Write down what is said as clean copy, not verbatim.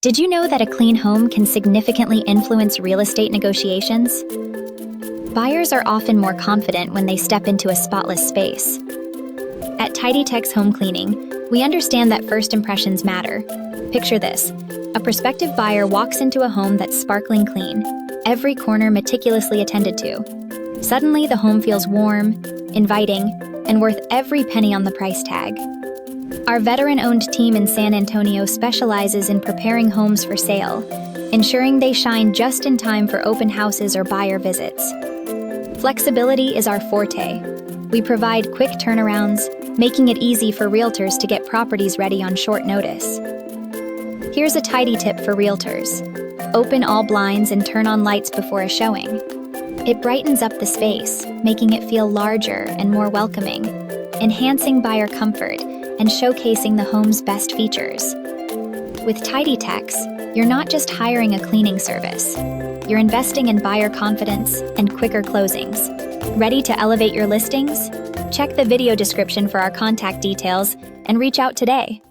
Did you know that a clean home can significantly influence real estate negotiations? Buyers are often more confident when they step into a spotless space. At TidyTex Home Cleaning, we understand that first impressions matter. Picture this. A prospective buyer walks into a home that's sparkling clean, every corner meticulously attended to. Suddenly, the home feels warm, inviting, and worth every penny on the price tag. Our veteran-owned team in San Antonio specializes in preparing homes for sale, ensuring they shine just in time for open houses or buyer visits. Flexibility is our forte. We provide quick turnarounds, making it easy for realtors to get properties ready on short notice. Here's a tidy tip for realtors. Open all blinds and turn on lights before a showing. It brightens up the space, making it feel larger and more welcoming, enhancing buyer comfort and showcasing the home's best features. With TidyTex, you're not just hiring a cleaning service. You're investing in buyer confidence and quicker closings. Ready to elevate your listings? Check the video description for our contact details and reach out today.